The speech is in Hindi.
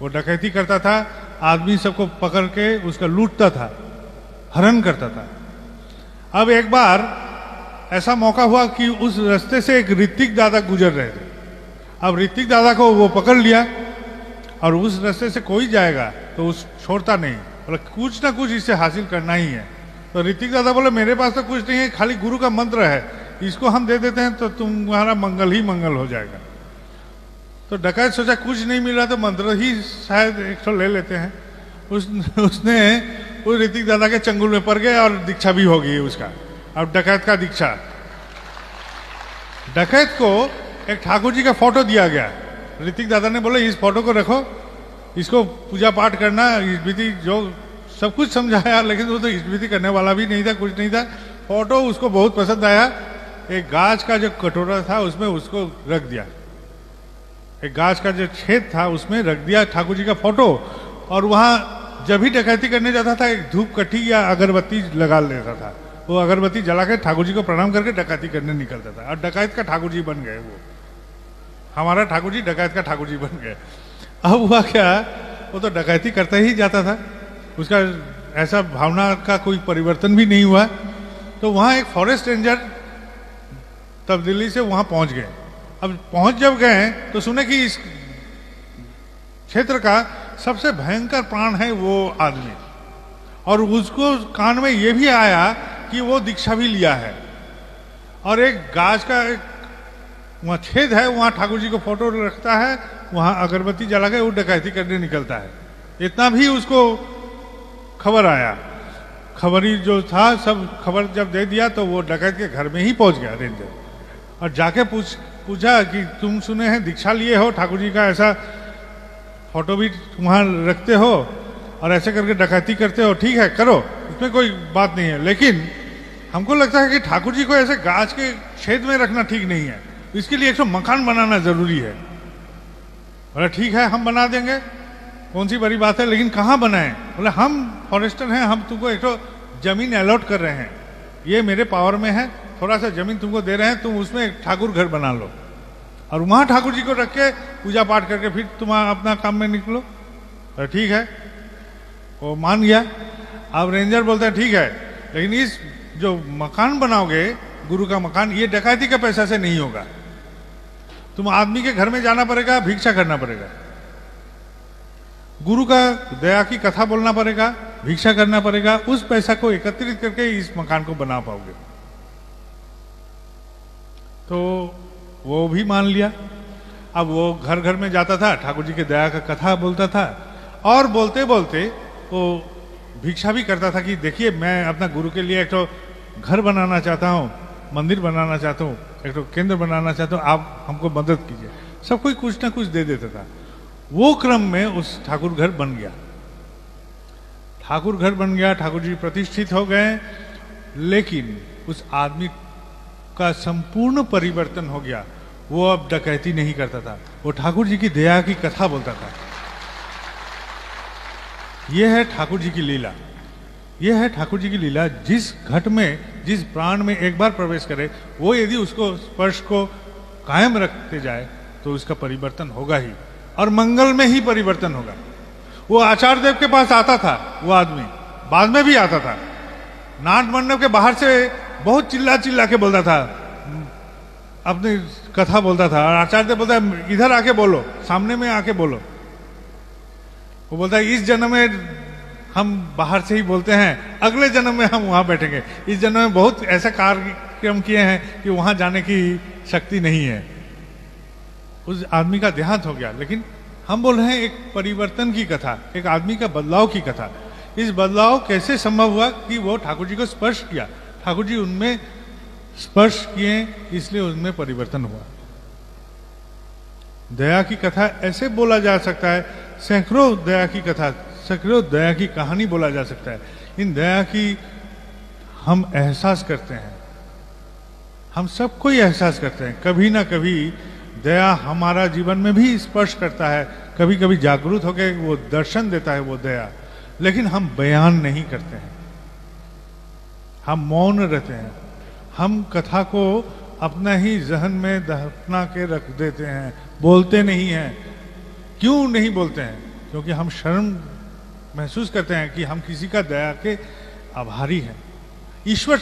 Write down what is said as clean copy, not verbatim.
वो डकैती करता था, आदमी सबको पकड़ के उसका लूटता था, हरण करता था। अब एक बार ऐसा मौका हुआ कि उस रास्ते से एक ऋतिक दादा गुजर रहे थे। अब ऋतिक दादा को वो पकड़ लिया, और उस रास्ते से कोई जाएगा तो उस छोड़ता नहीं, बोला कुछ ना कुछ इससे हासिल करना ही है। तो ऋतिक दादा बोले मेरे पास तो कुछ नहीं है, खाली गुरु का मंत्र है, इसको हम दे देते हैं तो तुम्हारा मंगल ही मंगल हो जाएगा। तो डकैत सोचा कुछ नहीं मिल रहा तो मंत्र ही शायद एक तो ले लेते हैं। उसने उस ऋतिक दादा के चंगुल में पड़ गए और दीक्षा भी हो गई उसका। अब डकैत का दीक्षा, डकैत को एक ठाकुर जी का फोटो दिया गया। ऋतिक दादा ने बोले इस फोटो को रखो, इसको पूजा पाठ करना, विधि जो सब कुछ समझाया, लेकिन वो तो विधि करने वाला भी नहीं था, कुछ नहीं था। फोटो उसको बहुत पसंद आया। एक गाज का जो कटोरा था उसमें उसको रख दिया, एक गाज का जो छेद था उसमें रख दिया ठाकुर जी का फोटो। और वहां जब भी डकैती करने जाता था एक धूप कट्टी या अगरबत्ती लगा लेता था, वो अगरबत्ती जला के ठाकुर जी को प्रणाम करके डकैती करने निकलता था। और डकैत का ठाकुर जी बन गए, वो हमारा ठाकुर जी डकैत का ठाकुर जी बन गए। अब हुआ क्या, वो तो डकैती करता ही जाता था, उसका ऐसा भावना का कोई परिवर्तन भी नहीं हुआ। तो वहां एक फॉरेस्ट रेंजर तब्दीली से वहां पहुंच गए। अब पहुंच जब गए तो सुने कि इस क्षेत्र का सबसे भयंकर प्राण है वो आदमी, और उसको कान में ये भी आया कि वो दीक्षा भी लिया है। और एक गाज का एक वहां छेद है, वहां ठाकुर जी को फोटो रखता है, वहां अगरबत्ती जला के वो डकैती करने निकलता है। इतना भी उसको खबर आया, खबरी जो था सब खबर जब दे दिया तो वो डकैत के घर में ही पहुंच गया रेंजर, और जाके पूछा कि तुम सुने हैं दीक्षा लिए हो, ठाकुर जी का ऐसा फोटो भी वहां रखते हो और ऐसे करके डकैती करते हो, ठीक है करो, इसमें कोई बात नहीं है, लेकिन हमको लगता है कि ठाकुर जी को ऐसे गाज के छेद में रखना ठीक नहीं है, इसके लिए एक मकान बनाना जरूरी है। बोला ठीक है हम बना देंगे, कौन सी बड़ी बात है, लेकिन कहाँ बनाएं? बोले हम फॉरेस्टर हैं, हम तुमको एक जमीन अलॉट कर रहे हैं, ये मेरे पावर में है, थोड़ा सा जमीन तुमको दे रहे हैं, तुम उसमें एक ठाकुर घर बना लो और वहां ठाकुर जी को रख के पूजा पाठ करके फिर तुम अपना काम में निकलो। तो ठीक है, वो मान गया। अब रेंजर बोलते हैं ठीक है, लेकिन इस जो मकान बनाओगे गुरु का मकान, ये डकैती का पैसा से नहीं होगा, तुम आदमी के घर में जाना पड़ेगा, भिक्षा करना पड़ेगा, गुरु का दया की कथा बोलना पड़ेगा, भिक्षा करना पड़ेगा, उस पैसा को एकत्रित करके इस मकान को बना पाओगे। तो वो भी मान लिया। अब वो घर घर में जाता था, ठाकुर जी के दया का कथा बोलता था, और बोलते बोलते वो भिक्षा भी करता था कि देखिए मैं अपना गुरु के लिए एक तो घर बनाना चाहता हूँ, मंदिर बनाना चाहता हूँ, एक तो केंद्र बनाना चाहता हूँ, आप हमको मदद कीजिए। सब कोई कुछ ना कुछ दे देता था। वो क्रम में उस ठाकुर घर बन गया, ठाकुर घर बन गया, ठाकुर जी प्रतिष्ठित हो गए, लेकिन उस आदमी का संपूर्ण परिवर्तन हो गया। वो अब डकैती नहीं करता था, वो ठाकुर जी की दया की कथा बोलता था। यह है ठाकुर जी की लीला, यह है ठाकुर जी की लीला। जिस घट में, जिस प्राण में एक बार प्रवेश करे, वो यदि उसको स्पर्श को कायम रखते जाए तो उसका परिवर्तन होगा ही, और मंगल में ही परिवर्तन होगा। वो आचार्य देव के पास आता था, वो आदमी बाद में भी आता था, नाट मंडप के बाहर से बहुत चिल्ला चिल्ला के बोलता था, अपनी कथा बोलता था, और आचार्य देव बोलता है इधर आके बोलो, सामने में आके बोलो। वो बोलता है इस जन्म में हम बाहर से ही बोलते हैं, अगले जन्म में हम वहां बैठेंगे, इस जन्म में बहुत ऐसा कार्यक्रम किए हैं कि वहां जाने की शक्ति नहीं है। उस आदमी का देहांत हो गया, लेकिन हम बोल रहे हैं एक परिवर्तन की कथा, एक आदमी का बदलाव की कथा। इस बदलाव कैसे संभव हुआ कि वो ठाकुर जी को स्पर्श किया, ठाकुर जी उनमें स्पर्श किए, इसलिए उनमें परिवर्तन हुआ। दया की कथा ऐसे बोला जा सकता है, सैकड़ों दया की कथा, सैकड़ों दया की कहानी बोला जा सकता है। इन दया की हम एहसास करते हैं, हम सबको ही एहसास करते हैं, कभी ना कभी दया हमारा जीवन में भी स्पर्श करता है, कभी कभी जागरूक होकर वो दर्शन देता है वो दया, लेकिन हम बयान नहीं करते हैं, हम मौन रहते हैं, हम कथा को अपना ही जहन में दफना के रख देते हैं, बोलते नहीं हैं। क्यों नहीं बोलते हैं? क्योंकि हम शर्म महसूस करते हैं कि हम किसी का दया के आभारी हैं। ईश्वर